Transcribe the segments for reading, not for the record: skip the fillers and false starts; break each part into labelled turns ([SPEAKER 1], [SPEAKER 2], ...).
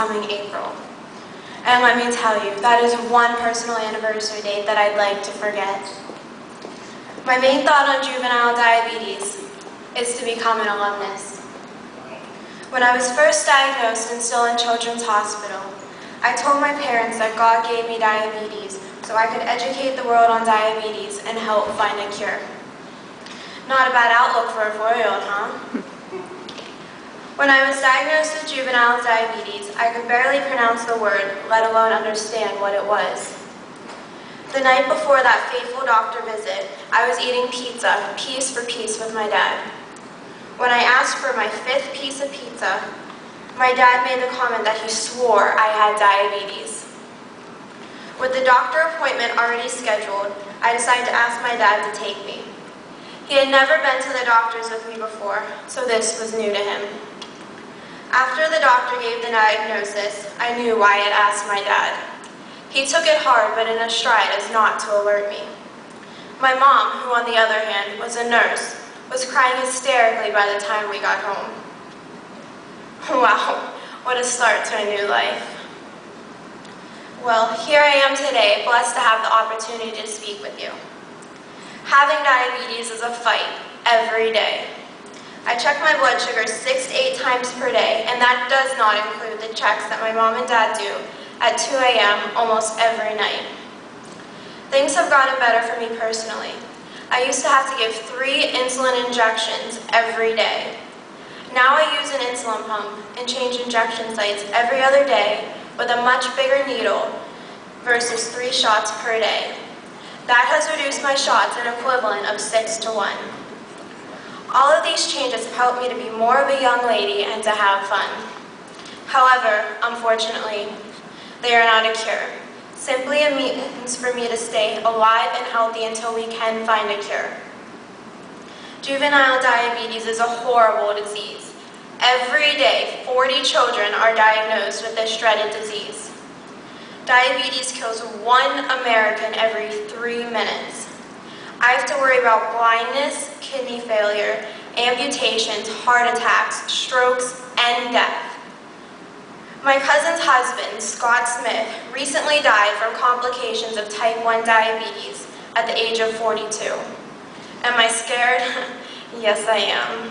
[SPEAKER 1] coming April. And let me tell you, that is one personal anniversary date that I'd like to forget. My main thought on juvenile diabetes is to become an alumnus. When I was first diagnosed and still in Children's Hospital, I told my parents that God gave me diabetes so I could educate the world on diabetes and help find a cure. Not a bad outlook for a 4-year-old, huh? When I was diagnosed with juvenile diabetes, I could barely pronounce the word, let alone understand what it was. The night before that fateful doctor visit, I was eating pizza, piece for piece, with my dad. When I asked for my 5th piece of pizza, my dad made the comment that he swore I had diabetes. With the doctor appointment already scheduled, I decided to ask my dad to take me. He had never been to the doctors with me before, so this was new to him. After the doctor gave the diagnosis, I knew why I had asked my dad. He took it hard, but in a stride as not to alert me. My mom, who on the other hand was a nurse, was crying hysterically by the time we got home. Wow, what a start to a new life. Well, here I am today, blessed to have the opportunity to speak with you. Having diabetes is a fight every day. I check my blood sugar 6 to 8 times per day, and that does not include the checks that my mom and dad do at 2 a.m. almost every night. Things have gotten better for me personally. I used to have to give 3 insulin injections every day. Now I use an insulin pump and change injection sites every other day with a much bigger needle versus 3 shots per day. That has reduced my shots an equivalent of 6 to 1. All of these changes have helped me to be more of a young lady and to have fun. However, unfortunately, they are not a cure. Simply a means for me to stay alive and healthy until we can find a cure. Juvenile diabetes is a horrible disease. Every day, 40 children are diagnosed with this dreaded disease. Diabetes kills 1 American every 3 minutes. I have to worry about blindness, kidney failure, amputations, heart attacks, strokes, and death. My cousin's husband, Scott Smith, recently died from complications of type 1 diabetes at the age of 42. Am I scared? Yes, I am.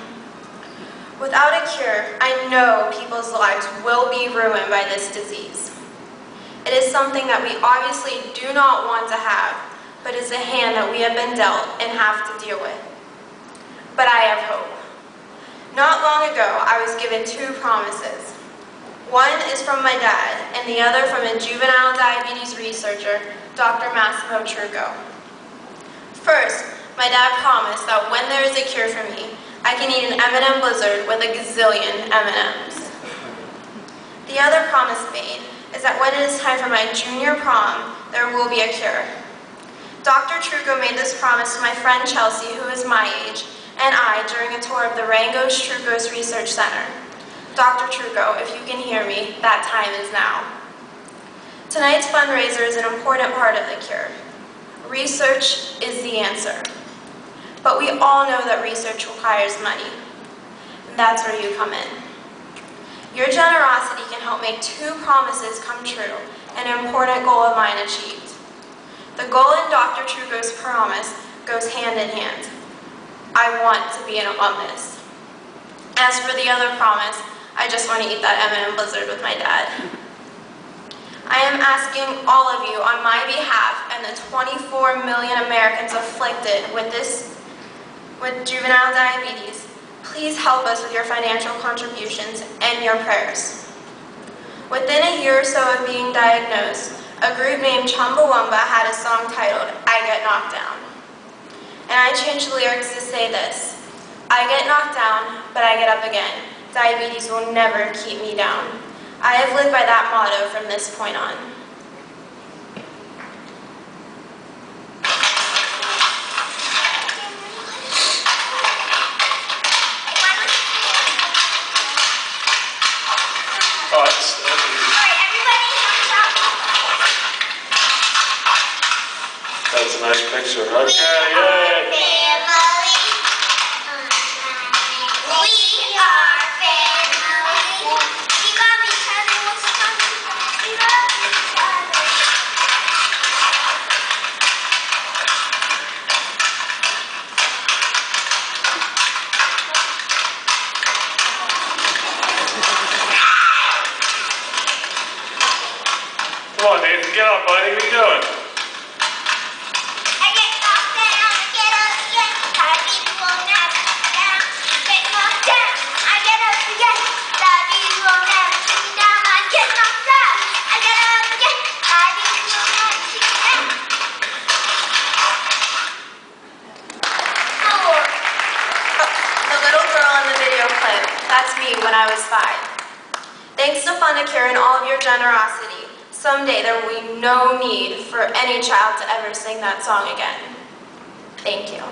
[SPEAKER 1] Without a cure, I know people's lives will be ruined by this disease. It is something that we obviously do not want to have, but it's a hand that we have been dealt and have to deal with. But I have hope. Not long ago, I was given 2 promises. One is from my dad, and the other from a juvenile diabetes researcher, Dr. Massimo Trucco. First, my dad promised that when there is a cure for me, I can eat an M&M Blizzard with a gazillion M&Ms. The other promise made is that when it is time for my junior prom, there will be a cure. Dr. Trucco made this promise to my friend Chelsea, who is my age, and I during a tour of the Rangos Trucco's Research Center. Dr. Trucco, if you can hear me, that time is now. Tonight's fundraiser is an important part of the cure. Research is the answer. But we all know that research requires money. And that's where you come in. Your generosity can help make 2 promises come true and an important goal of mine achieved. The goal in Dr. Trucco's promise goes hand in hand. I want to be an alumnus. As for the other promise, I just want to eat that M&M Blizzard with my dad. I am asking all of you on my behalf and the 24 million Americans afflicted with juvenile diabetes, please help us with your financial contributions and your prayers. Within a year or so of being diagnosed, a group named Chumbawamba had a song titled, I Get Knocked Down. And I changed the lyrics to say this, I get knocked down, but I get up again. Diabetes will never keep me down. I have lived by that motto from this point on.
[SPEAKER 2] That's a nice picture. Okay, yay!
[SPEAKER 3] We are family. We love each other.
[SPEAKER 2] get up, buddy. What are you doing?
[SPEAKER 3] I get knocked down, I get up again. Diabetes won't have me down. Get knocked down, I get up again. Diabetes won't have me down. I get knocked down, I get up again. Diabetes won't have me down.
[SPEAKER 1] The little girl in the video clip, that's me when I was 5. Thanks to Funicure and all of your generosity, someday there will be no need for any child to ever sing that song again. Thank you.